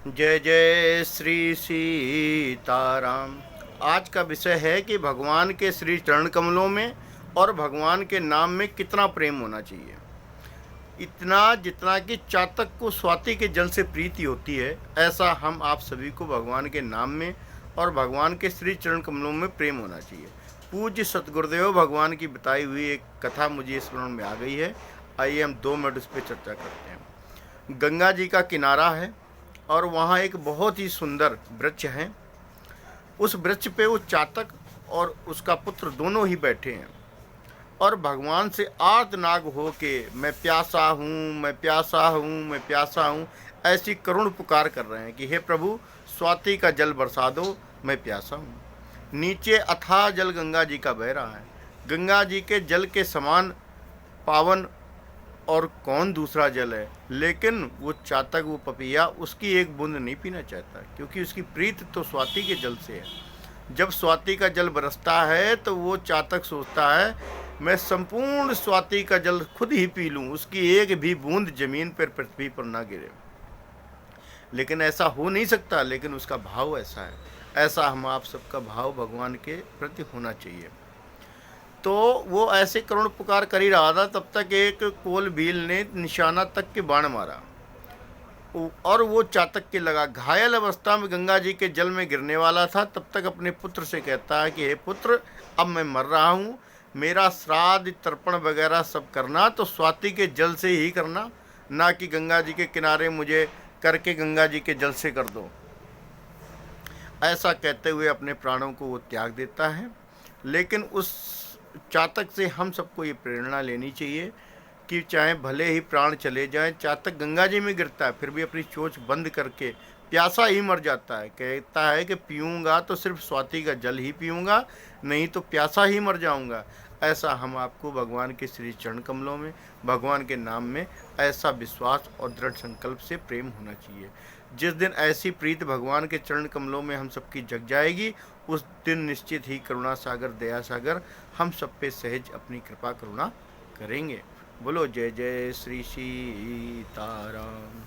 जय जय श्री सीताराम। आज का विषय है कि भगवान के श्री चरण कमलों में और भगवान के नाम में कितना प्रेम होना चाहिए। इतना जितना कि चातक को स्वाति के जल से प्रीति होती है, ऐसा हम आप सभी को भगवान के नाम में और भगवान के श्री चरण कमलों में प्रेम होना चाहिए। पूज्य सतगुरुदेव भगवान की बताई हुई एक कथा मुझे स्मरण में आ गई है। आइए हम 2 मिनट उस पर चर्चा करते हैं। गंगा जी का किनारा है और वहाँ एक बहुत ही सुंदर वृक्ष है। उस वृक्ष पे वो चातक और उसका पुत्र दोनों ही बैठे हैं और भगवान से आर्तनाग हो के मैं प्यासा हूँ, मैं प्यासा हूँ, मैं प्यासा हूँ, ऐसी करुण पुकार कर रहे हैं कि हे प्रभु, स्वाति का जल बरसा दो, मैं प्यासा हूँ। नीचे अथाह जल गंगा जी का बह रहा है। गंगा जी के जल के समान पावन और कौन दूसरा जल है, लेकिन वो चातक, वो पपिया उसकी एक बूंद नहीं पीना चाहता, क्योंकि उसकी प्रीत तो स्वाति के जल से है। जब स्वाति का जल बरसता है तो वो चातक सोचता है मैं संपूर्ण स्वाति का जल खुद ही पी लूँ, उसकी एक भी बूंद जमीन पर, पृथ्वी पर ना गिरे। लेकिन ऐसा हो नहीं सकता, लेकिन उसका भाव ऐसा है। ऐसा हम आप सबका भाव भगवान के प्रति होना चाहिए। तो वो ऐसे करुण पुकार कर ही रहा था, तब तक एक कोल भील ने निशाना तक के बाण मारा और वो चातक के लगा। घायल अवस्था में गंगा जी के जल में गिरने वाला था। तब तक अपने पुत्र से कहता है कि हे पुत्र, अब मैं मर रहा हूँ, मेरा श्राद्ध तर्पण वगैरह सब करना तो स्वाति के जल से ही करना, ना कि गंगा जी के किनारे मुझे करके गंगा जी के जल से कर दो। ऐसा कहते हुए अपने प्राणों को वो त्याग देता है। लेकिन उस चातक से हम सबको ये प्रेरणा लेनी चाहिए कि चाहे भले ही प्राण चले जाएं, चातक गंगा जी में गिरता है फिर भी अपनी चोंच बंद करके प्यासा ही मर जाता है। कहता है कि पीऊँगा तो सिर्फ स्वाति का जल ही पीऊँगा, नहीं तो प्यासा ही मर जाऊँगा। ऐसा हम आपको भगवान के श्री चरण कमलों में, भगवान के नाम में ऐसा विश्वास और दृढ़ संकल्प से प्रेम होना चाहिए। जिस दिन ऐसी प्रीत भगवान के चरण कमलों में हम सबकी जग जाएगी, उस दिन निश्चित ही करुणा सागर, दया सागर हम सब पे सहज अपनी कृपा करुणा करेंगे। बोलो जय जय श्री सीताराम।